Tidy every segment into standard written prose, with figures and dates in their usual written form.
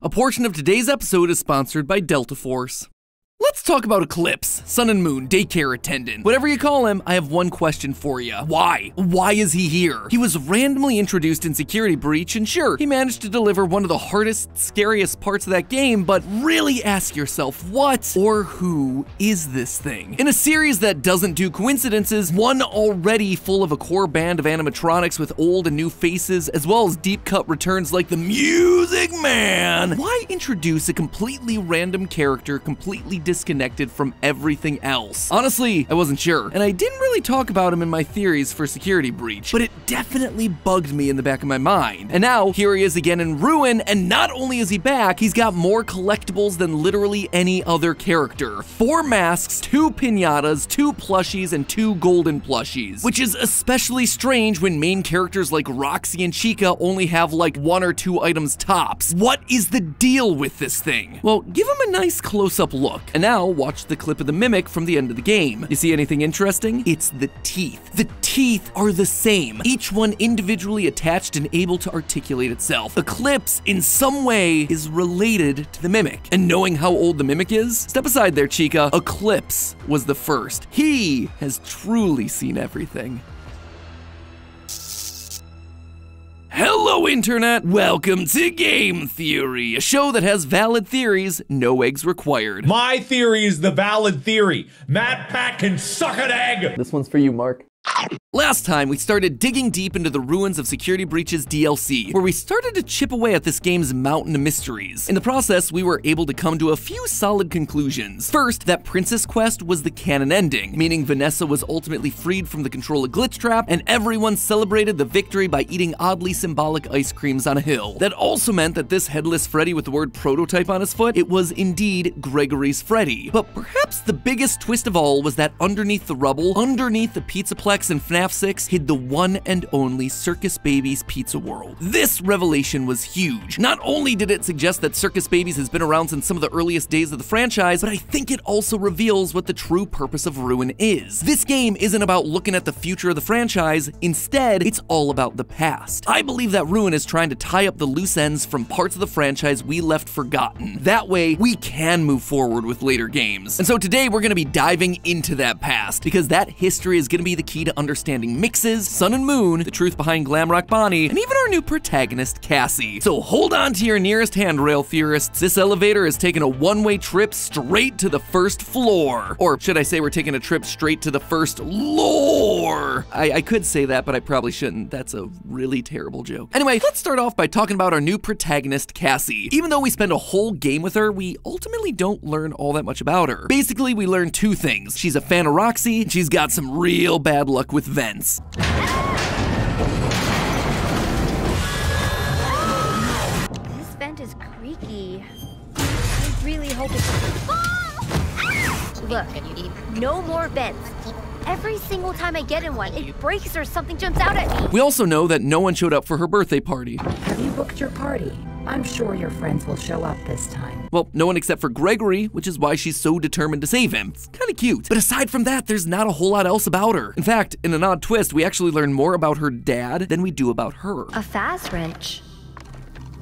A portion of today's episode is sponsored by Delta Force. Let's talk about Eclipse, Sun and Moon daycare attendant. Whatever you call him, I have one question for you. Why? Why is he here? He was randomly introduced in Security Breach, and sure, he managed to deliver one of the hardest, scariest parts of that game, but really ask yourself, what or who is this thing? In a series that doesn't do coincidences, one already full of a core band of animatronics with old and new faces, as well as deep-cut returns like the Music Man, why introduce a completely random character completely disconnected from everything else? Honestly, I wasn't sure, and I didn't really talk about him in my theories for Security Breach, but it definitely bugged me in the back of my mind. And now, here he is again in Ruin, and not only is he back, he's got more collectibles than literally any other character. 4 masks, 2 piñatas, 2 plushies, and 2 golden plushies, which is especially strange when main characters like Roxy and Chica only have like 1 or 2 items tops. What is the deal with this thing? Well, give him a nice close-up look. And now, watch the clip of the mimic from the end of the game. You see anything interesting? It's the teeth. The teeth are the same, each one individually attached and able to articulate itself. Eclipse, in some way, is related to the mimic. And knowing how old the mimic is, step aside there, Chica. Eclipse was the first. He has truly seen everything. Hello, Internet! Welcome to Game Theory, a show that has valid theories, no eggs required. My theory is the valid theory. Matpat can suck an egg! This one's for you, Mark. Last time, we started digging deep into the ruins of Security Breach's DLC, where we started to chip away at this game's mountain of mysteries. In the process, we were able to come to a few solid conclusions. First, that Princess Quest was the canon ending, meaning Vanessa was ultimately freed from the control of Glitch Trap, and everyone celebrated the victory by eating oddly symbolic ice creams on a hill. That also meant that this headless Freddy with the word prototype on his foot, it was indeed Gregory's Freddy. But perhaps the biggest twist of all was that underneath the rubble, underneath the Pizzaplex and FNAF 6 hid the one and only Circus Baby's Pizza World. This revelation was huge. Not only did it suggest that Circus Baby's has been around since some of the earliest days of the franchise, but I think it also reveals what the true purpose of Ruin is. This game isn't about looking at the future of the franchise, instead, it's all about the past. I believe that Ruin is trying to tie up the loose ends from parts of the franchise we left forgotten. That way, we can move forward with later games. And so today, we're gonna be diving into that past, because that history is gonna be the key to understanding mixes, Sun and Moon, the truth behind Glamrock Bonnie, and even our new protagonist, Cassie. So hold on to your nearest handrail, theorists. This elevator is taking a one-way trip straight to the first floor. Or should I say we're taking a trip straight to the first lore? I could say that, but I probably shouldn't. That's a really terrible joke. Anyway, let's start off by talking about our new protagonist, Cassie. Even though we spend a whole game with her, we ultimately don't learn all that much about her. Basically, we learn 2 things. She's a fan of Roxy, and she's got some real bad luck with vents. This vent is creaky. I really hope it's... Look, no more vents. Every single time I get in one, it breaks or something jumps out at me. We also know that no one showed up for her birthday party. Have you booked your party? I'm sure your friends will show up this time. Well, no one except for Gregory, which is why she's so determined to save him. It's kinda cute. But aside from that, there's not a whole lot else about her. In fact, in an odd twist, we actually learn more about her dad than we do about her. A fast wrench.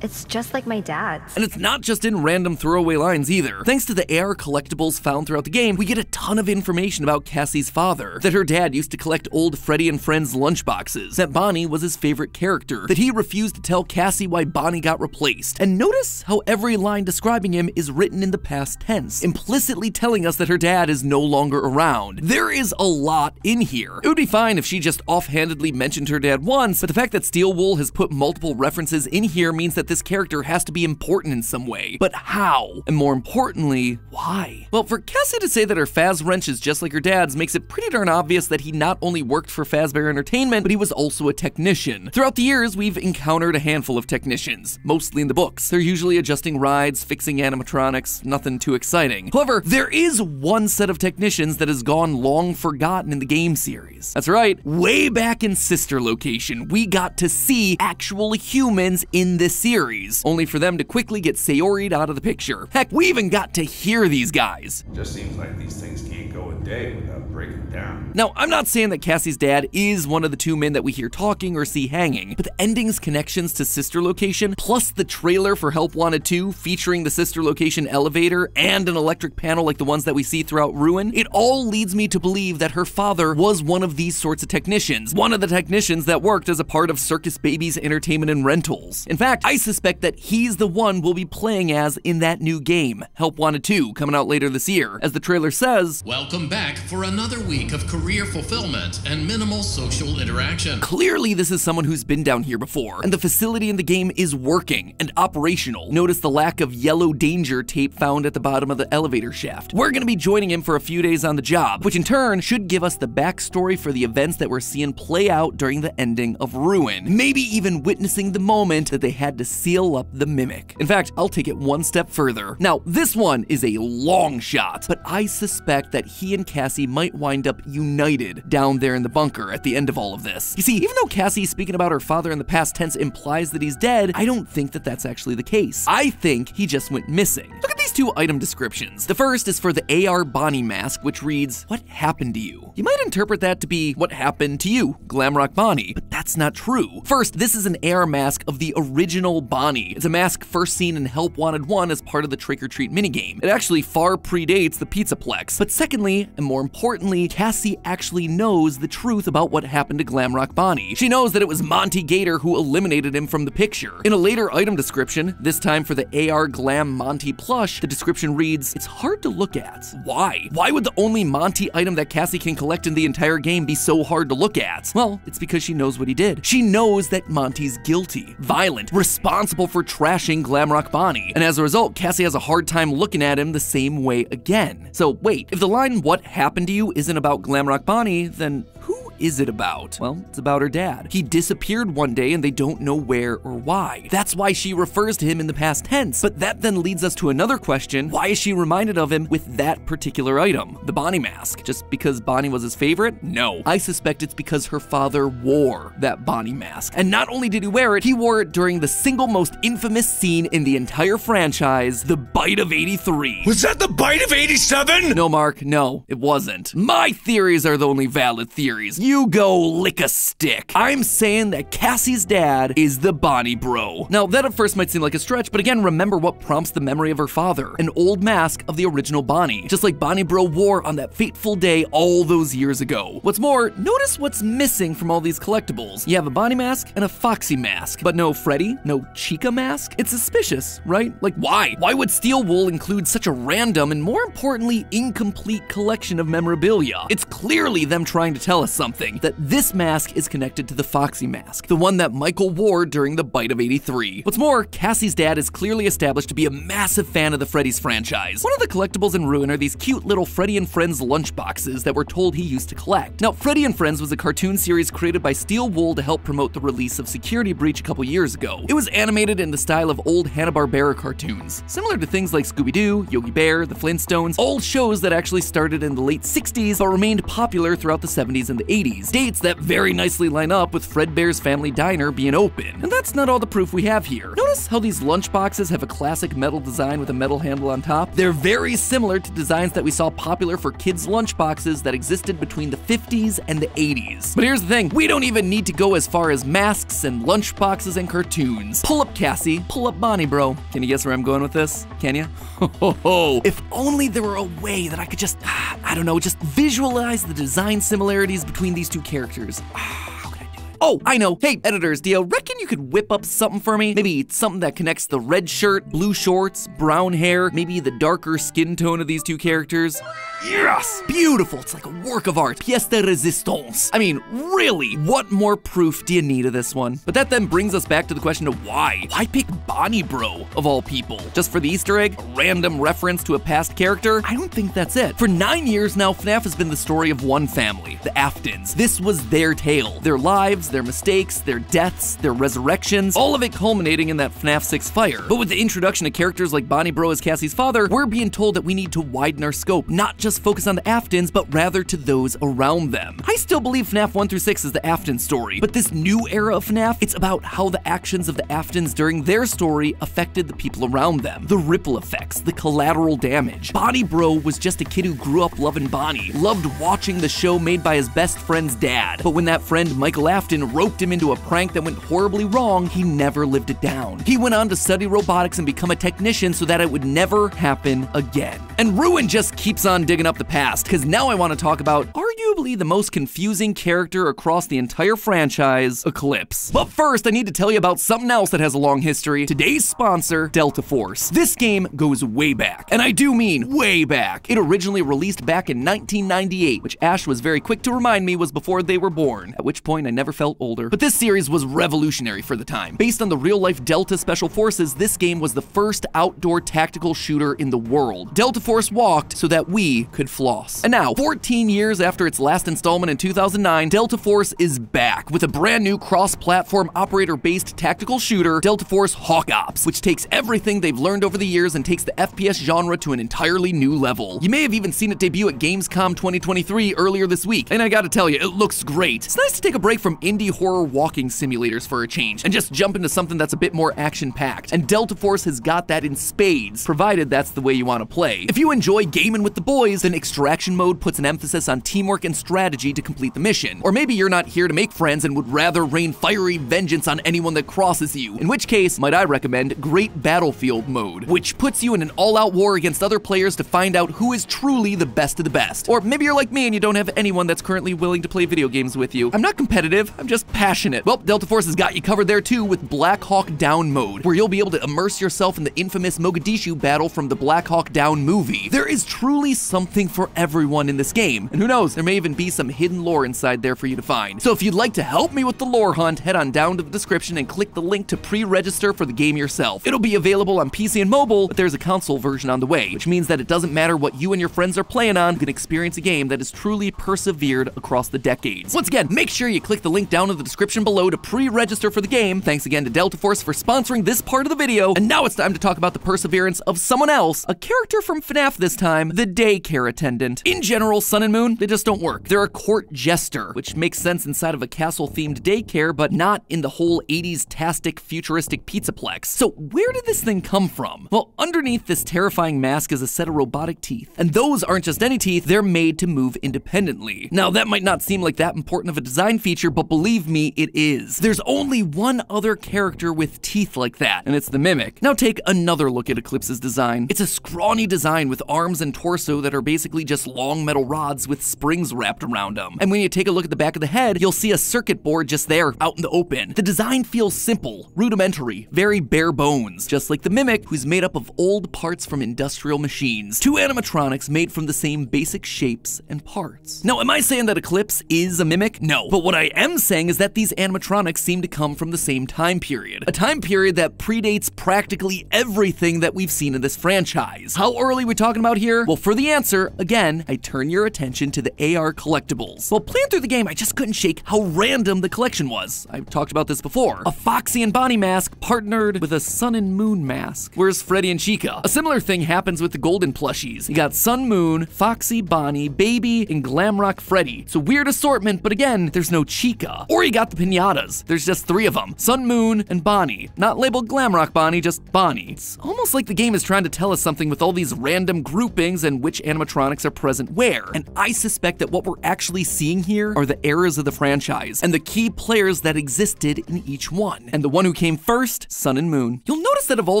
It's just like my dad's. And it's not just in random throwaway lines either. Thanks to the AR collectibles found throughout the game, we get a ton of information about Cassie's father. That her dad used to collect old Freddy and Friends lunchboxes. That Bonnie was his favorite character. That he refused to tell Cassie why Bonnie got replaced. And notice how every line describing him is written in the past tense, implicitly telling us that her dad is no longer around. There is a lot in here. It would be fine if she just offhandedly mentioned her dad once, but the fact that Steelwool has put multiple references in here means that this character has to be important in some way. But how? And more importantly, why? Well, for Cassie to say that her Faz wrench is just like her dad's makes it pretty darn obvious that he not only worked for Fazbear Entertainment, but he was also a technician. Throughout the years, we've encountered a handful of technicians, mostly in the books. They're usually adjusting rides, fixing animatronics, nothing too exciting. However, there is one set of technicians that has gone long forgotten in the game series. That's right, way back in Sister Location, we got to see actual humans in this series, only for them to quickly get Sayori'd out of the picture. Heck, we even got to hear these guys. Just seems like these things keep go a day without breaking down. Now, I'm not saying that Cassie's dad is one of the two men that we hear talking or see hanging, but the ending's connections to Sister Location, plus the trailer for Help Wanted 2 featuring the Sister Location elevator and an electric panel like the ones that we see throughout Ruin, it all leads me to believe that her father was one of these sorts of technicians, one of the technicians that worked as a part of Circus Baby's entertainment and rentals. In fact, I suspect that he's the one we'll be playing as in that new game, Help Wanted 2, coming out later this year. As the trailer says, "Welcome back for another week of career fulfillment and minimal social interaction." Clearly this is someone who's been down here before, and the facility in the game is working and operational. Notice the lack of yellow danger tape found at the bottom of the elevator shaft. We're gonna be joining him for a few days on the job, which in turn should give us the backstory for the events that we're seeing play out during the ending of Ruin. Maybe even witnessing the moment that they had to seal up the Mimic. In fact, I'll take it one step further. Now, this one is a long shot, but I suspect that he and Cassie might wind up united down there in the bunker at the end of all of this. You see, even though Cassie speaking about her father in the past tense implies that he's dead, I don't think that that's actually the case. I think he just went missing. Look at these two item descriptions. The first is for the AR Bonnie mask, which reads, "What happened to you?" You might interpret that to be, "What happened to you, Glamrock Bonnie?" But that's not true. First, this is an AR mask of the original Bonnie. It's a mask first seen in Help Wanted 1 as part of the Trick or Treat minigame. It actually far predates the Pizzaplex. But secondly, and more importantly, Cassie actually knows the truth about what happened to Glamrock Bonnie. She knows that it was Monty Gator who eliminated him from the picture. In a later item description, this time for the AR Glam Monty plush, the description reads, "It's hard to look at. Why? Why would the only Monty item that Cassie can collect in the entire game be so hard to look at?" Well, it's because she knows what he did. She knows that Monty's guilty, violent, responsible for trashing Glamrock Bonnie, and as a result, Cassie has a hard time looking at him the same way again. So wait, if the line "What happened to you" isn't about Glamrock Bonnie, then who is it about? Well, it's about her dad. He disappeared one day and they don't know where or why. That's why she refers to him in the past tense. But that then leads us to another question. Why is she reminded of him with that particular item, the Bonnie mask? Just because Bonnie was his favorite? No. I suspect it's because her father wore that Bonnie mask. And not only did he wear it, he wore it during the single most infamous scene in the entire franchise, the Bite of 83. Was that the Bite of 87? No, Mark, no, it wasn't. My theories are the only valid theories. You go lick a stick. I'm saying that Cassie's dad is the Bonnie bro. Now, that at first might seem like a stretch, but again, remember what prompts the memory of her father, an old mask of the original Bonnie, just like Bonnie bro wore on that fateful day all those years ago. What's more, notice what's missing from all these collectibles. You have a Bonnie mask and a Foxy mask, but no Freddy, no Chica mask? It's suspicious, right? Like, why? Why would Steel Wool include such a random and, more importantly, incomplete collection of memorabilia? It's clearly them trying to tell us something, that this mask is connected to the Foxy mask, the one that Michael wore during the Bite of 83. What's more, Cassie's dad is clearly established to be a massive fan of the Freddy's franchise. One of the collectibles in Ruin are these cute little Freddy and Friends lunchboxes that we're told he used to collect. Now, Freddy and Friends was a cartoon series created by Steel Wool to help promote the release of Security Breach a couple years ago. It was animated in the style of old Hanna-Barbera cartoons, similar to things like Scooby-Doo, Yogi Bear, the Flintstones, old shows that actually started in the late 60s but remained popular throughout the 70s and the 80s. Dates that very nicely line up with Fredbear's Family Diner being open. And that's not all the proof we have here. Notice how these lunchboxes have a classic metal design with a metal handle on top? They're very similar to designs that we saw popular for kids' lunchboxes that existed between the 50s and the 80s. But here's the thing, we don't even need to go as far as masks and lunchboxes and cartoons. Pull up Cassie, pull up Bonnie, bro. Can you guess where I'm going with this? Can you? Ho, if only there were a way that I could just, I don't know, just visualize the design similarities between these two characters. How could I do it? Oh, I know. Hey, editors, do you reckon you could whip up something for me? Maybe something that connects the red shirt, blue shorts, brown hair, maybe the darker skin tone of these two characters? Yes! Beautiful, it's like a work of art. Pièce de résistance. I mean, really, what more proof do you need of this one? But that then brings us back to the question of why? Why pick Bonnie bro, of all people? Just for the Easter egg? A random reference to a past character? I don't think that's it. For 9 years now, FNAF has been the story of one family, the Aftons. This was their tale, their lives, their mistakes, their deaths, their resurrections, all of it culminating in that FNAF 6 fire. But with the introduction of characters like Bonnie Bro as Cassie's father, we're being told that we need to widen our scope, not just focus on the Aftons, but rather to those around them. I still believe FNAF 1 through 6 is the Afton story, but this new era of FNAF, it's about how the actions of the Aftons during their story affected the people around them, the ripple effects, the collateral damage. Bonnie Bro was just a kid who grew up loving Bonnie, loved watching the show made by his best friend's dad, but when that friend Michael Afton roped him into a prank that went horribly wrong, he never lived it down. He went on to study robotics and become a technician so that it would never happen again. And Ruin just keeps on digging up the past, because now I want to talk about arguably the most confusing character across the entire franchise, Eclipse. But first, I need to tell you about something else that has a long history. Today's sponsor, Delta Force. This game goes way back, and I do mean way back. It originally released back in 1998, which Ash was very quick to remind me was before they were born, at which point I never felt older. But this series was revolutionary for the time. Based on the real-life Delta Special Forces, this game was the first outdoor tactical shooter in the world. Delta Force walked so that we could floss. And now, 14 years after its last installment in 2009, Delta Force is back with a brand new cross-platform operator-based tactical shooter, Delta Force Hawk Ops, which takes everything they've learned over the years and takes the FPS genre to an entirely new level. You may have even seen it debut at Gamescom 2023 earlier this week, and I gotta tell you, it looks great. It's nice to take a break from indie horror walking simulators for a change and just jump into something that's a bit more action-packed, and Delta Force has got that in spades, provided that's the way you want to play. If you enjoy gaming with the boys, then Extraction Mode puts an emphasis on teamwork and strategy to complete the mission. Or maybe you're not here to make friends and would rather rain fiery vengeance on anyone that crosses you, in which case, might I recommend Great Battlefield Mode, which puts you in an all-out war against other players to find out who is truly the best of the best. Or maybe you're like me and you don't have anyone that's currently willing to play video games with you. I'm not competitive, I'm just passionate. Well, Delta Force has got you covered there too with Black Hawk Down Mode, where you'll be able to immerse yourself in the infamous Mogadishu battle from the Black Hawk Down movie. There is truly something for everyone in this game, and who knows, there may even be some hidden lore inside there for you to find. So if you'd like to help me with the lore hunt, head on down to the description and click the link to pre-register for the game yourself. It'll be available on PC and mobile, but there's a console version on the way, which means that it doesn't matter what you and your friends are playing on, you can experience a game that has truly persevered across the decades. Once again, make sure you click the link down in the description below to pre-register for the game. Thanks again to Delta Force for sponsoring this part of the video, and now it's time to talk about the perseverance of someone else, a character from FNAF this time, the daycare attendant. In general, Sun and Moon, they just don't work. They're a court jester, which makes sense inside of a castle-themed daycare, but not in the whole 80s-tastic, futuristic pizzaplex. So where did this thing come from? Well, underneath this terrifying mask is a set of robotic teeth, and those aren't just any teeth, they're made to move independently. Now, that might not seem like that important of a design feature, but believe me, it is. There's only one other character with teeth like that, and it's the Mimic. Now take another look at Eclipse's design. It's a scrawny design with arms and torso that are basically just long metal rods with springs wrapped around them. And when you take a look at the back of the head, you'll see a circuit board just there, out in the open. The design feels simple, rudimentary, very bare bones, just like the Mimic, who's made up of old parts from industrial machines. Two animatronics made from the same basic shapes and parts. Now, am I saying that Eclipse is a Mimic? No. But what I am saying is that these animatronics seem to come from the same time period. A time period that predates practically everything that we've seen in this franchise. How early are we talking about here? Well, for the answer, again, I turn your attention to the AR collectibles. While playing through the game, I just couldn't shake how random the collection was. I've talked about this before. A Foxy and Bonnie mask partnered with a Sun and Moon mask. Where's Freddy and Chica? A similar thing happens with the golden plushies. You got Sun Moon, Foxy, Bonnie, Baby, and Glamrock Freddy. It's a weird assortment, but again, there's no Chica. Or you got the pinatas. There's just 3 of them. Sun Moon and Bonnie. Not labeled Glamrock Bonnie, just Bonnie. It's almost like the game is trying to tell us something with all these random groupings and which animatronics are present where. And I suspect that what we're actually seeing here are the eras of the franchise and the key players that existed in each one. And the one who came first, Sun and Moon. You'll notice that of all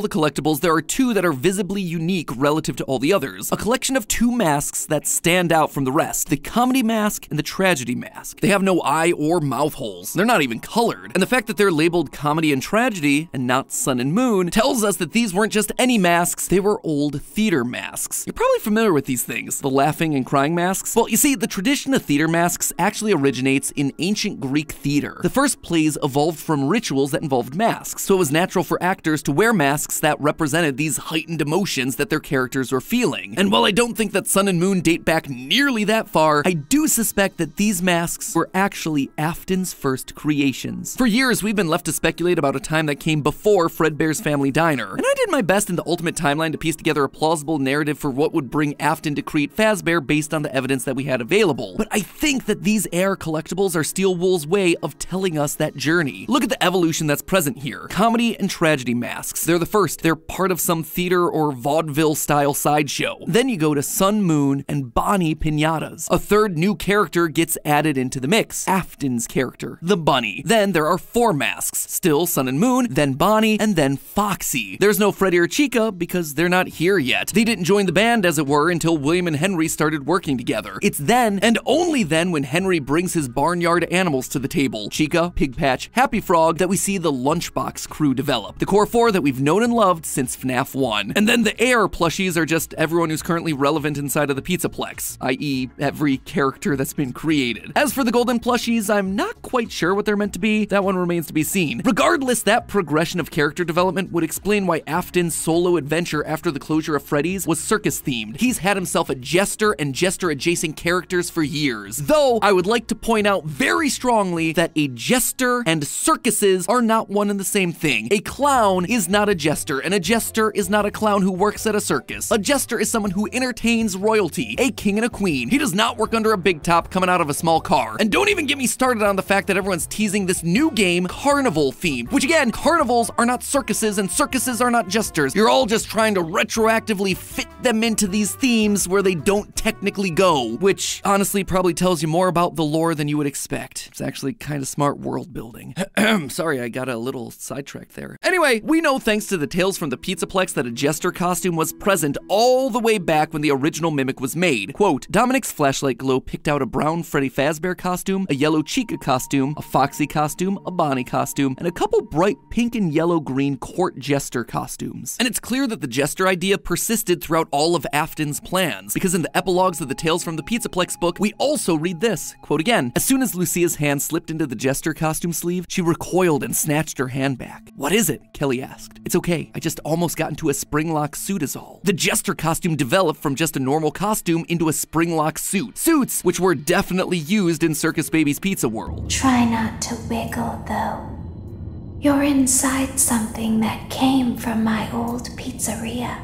the collectibles, there are 2 that are visibly unique relative to all the others. A collection of 2 masks that stand out from the rest. The comedy mask and the tragedy mask. They have no eye or mouth holes. They're not even colored. And the fact that they're labeled comedy and tragedy and not Sun and Moon tells us that these weren't just any masks, they were old theater masks. You're probably familiar with these things, the laughing and crying masks. Well, you see, the tradition of theater masks actually originates in ancient Greek theater. The first plays evolved from rituals that involved masks, so it was natural for actors to wear masks that represented these heightened emotions that their characters were feeling. And while I don't think that Sun and Moon date back nearly that far, I do suspect that these masks were actually Afton's first creations. For years, we've been left to speculate about a time that came before Fredbear's Family Diner, and I did my best in the Ultimate Timeline to piece together a plausible narrative for what would bring Afton to create Fazbear based on the evidence that we had available. But I think that these AR collectibles are Steel Wool's way of telling us that journey. Look at the evolution that's present here. Comedy and tragedy masks. They're the first. They're part of some theater or vaudeville style sideshow. Then you go to Sun, Moon, and Bonnie pinatas. A third new character gets added into the mix. Afton's character, the Bunny. Then there are 4 masks. Still Sun and Moon, then Bonnie, and then Foxy. There's no Freddy or Chica because they're not here yet. They didn't join the band, as it were, until William and Henry started working together. It's then, and only then, when Henry brings his barnyard animals to the table, Chica, Pigpatch, Happy Frog, that we see the Lunchbox crew develop. The core 4 that we've known and loved since FNAF 1. And then the AR plushies are just everyone who's currently relevant inside of the Pizzaplex, i.e. every character that's been created. As for the golden plushies, I'm not quite sure what they're meant to be. That one remains to be seen. Regardless, that progression of character development would explain why Afton's solo adventure after the closure of Freddy's was circus-themed. He's had himself a jester and jester-adjacent characters for years. Though, I would like to point out very strongly that a jester and circuses are not one and the same thing. A clown is not a jester, and a jester is not a clown who works at a circus. A jester is someone who entertains royalty, a king and a queen. He does not work under a big top coming out of a small car. And don't even get me started on the fact that everyone's teasing this new game carnival themed, which again, carnivals are not circuses and circuses are not jesters. You're all just trying to retroactively fit them into these themes where they don't technically go, which honestly probably tells you more about the lore than you would expect. It's actually kind of smart world building. Sorry, I got a little sidetracked there. Anyway, we know thanks to the Tales from the Pizzaplex that a jester costume was present all the way back when the original Mimic was made. Quote, Dominic's flashlight glow picked out a brown Freddy Fazbear costume, a yellow Chica costume, a Foxy costume, a Bonnie costume, and a couple bright pink and yellow-green court jester costumes. And it's clear that the jester idea persisted throughout all of Afton's plans, because in the epilogues of the Tales from the Pizzaplex book, we also read this, quote again, as soon as Lucia's hand slipped into the jester costume sleeve, she recoiled and snatched her hand back. What is it? Kelly asked. It's okay, I just almost got into a Springlock suit is all. The jester costume developed from just a normal costume into a Springlock suit. Suits, which were definitely used in Circus Baby's Pizza World. Try not to wiggle, though. You're inside something that came from my old pizzeria.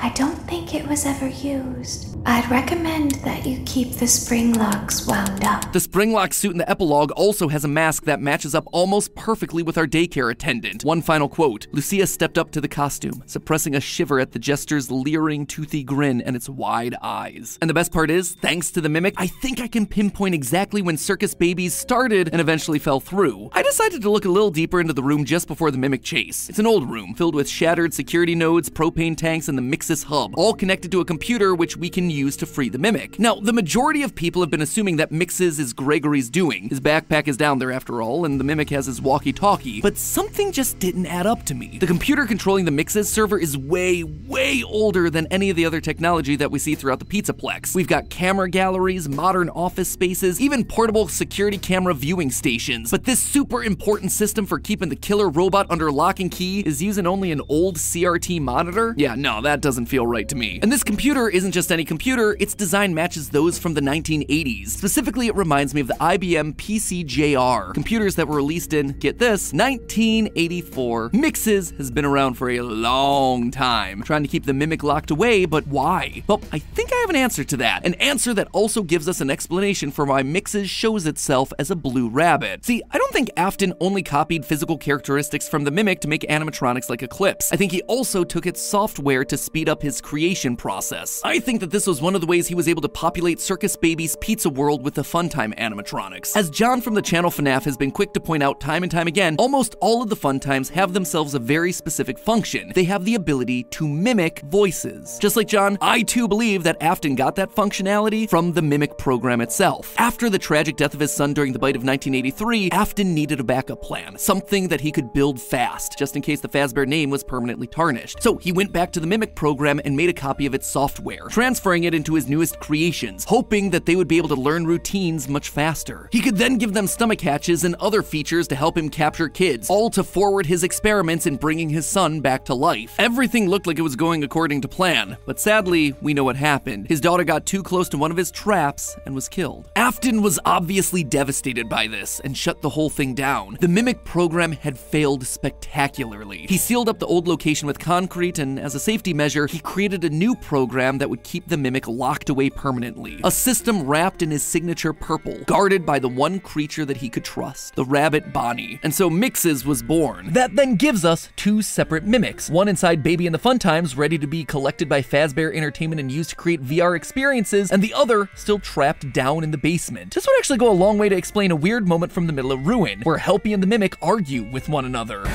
I don't think it was ever used. I'd recommend that you keep the Springlocks wound up. The Springlock suit in the epilogue also has a mask that matches up almost perfectly with our daycare attendant. One final quote, Lucia stepped up to the costume, suppressing a shiver at the jester's leering, toothy grin and its wide eyes. And the best part is, thanks to the Mimic, I think I can pinpoint exactly when Circus Babies started and eventually fell through. I decided to look a little deeper into the room just before the Mimic chase. It's an old room, filled with shattered security nodes, propane tanks, and the Mixis hub, all connected to a computer which we can use to free the Mimic. Now, the majority of people have been assuming that Mixis is Gregory's doing. His backpack is down there after all, and the Mimic has his walkie-talkie, but something just didn't add up to me. The computer controlling the Mixis server is way, way older than any of the other technology that we see throughout the Pizzaplex. We've got camera galleries, modern office spaces, even portable security camera viewing stations, but this super important system for keeping the killer robot under lock and key is using only an old CRT monitor? Yeah, no, that doesn't feel right to me. And this computer isn't just any computer, its design matches those from the 1980s. Specifically, it reminds me of the IBM PC-JR, computers that were released in, get this, 1984. Mixis has been around for a long time, trying to keep the Mimic locked away, but why? Well, I think I have an answer to that. An answer that also gives us an explanation for why Mixis shows itself as a blue rabbit. See, I don't think Afton only copied physical characteristics from the Mimic to make animatronics like Eclipse. I think he also took its software to speed up his creation process. I think that this was one of the ways he was able to populate Circus Baby's Pizza World with the Funtime animatronics. As John from the channel FNAF has been quick to point out time and time again, almost all of the Funtimes have themselves a very specific function. They have the ability to mimic voices. Just like John, I too believe that Afton got that functionality from the Mimic program itself. After the tragic death of his son during the bite of 1983, Afton needed a backup plan, something that he could build fast, just in case the Fazbear name was permanently tarnished. So he went back to the Mimic program program and made a copy of its software, transferring it into his newest creations, hoping that they would be able to learn routines much faster. He could then give them stomach hatches and other features to help him capture kids, all to forward his experiments in bringing his son back to life. Everything looked like it was going according to plan, but sadly, we know what happened. His daughter got too close to one of his traps and was killed. Afton was obviously devastated by this and shut the whole thing down. The Mimic program had failed spectacularly. He sealed up the old location with concrete, and as a safety measure, he created a new program that would keep the Mimic locked away permanently. A system wrapped in his signature purple, guarded by the one creature that he could trust, the rabbit Bonnie. And so Mixes was born. That then gives us two separate Mimics, one inside Baby and the Fun Times, ready to be collected by Fazbear Entertainment and used to create VR experiences, and the other still trapped down in the basement. This would actually go a long way to explain a weird moment from the middle of Ruin, where Helpy and the Mimic argue with one another.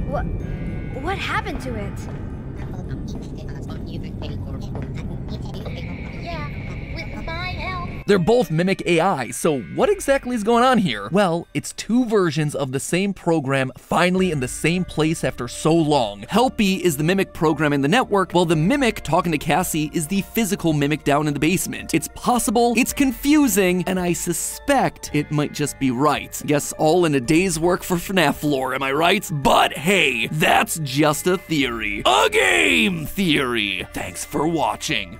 What happened to it? They're both Mimic AI, so what exactly is going on here? Well, it's two versions of the same program finally in the same place after so long. Helpy is the Mimic program in the network, while the Mimic talking to Cassie is the physical Mimic down in the basement. It's possible, it's confusing, and I suspect it might just be right. Guess all in a day's work for FNAF lore, am I right? But hey, that's just a theory. A game theory! Thanks for watching.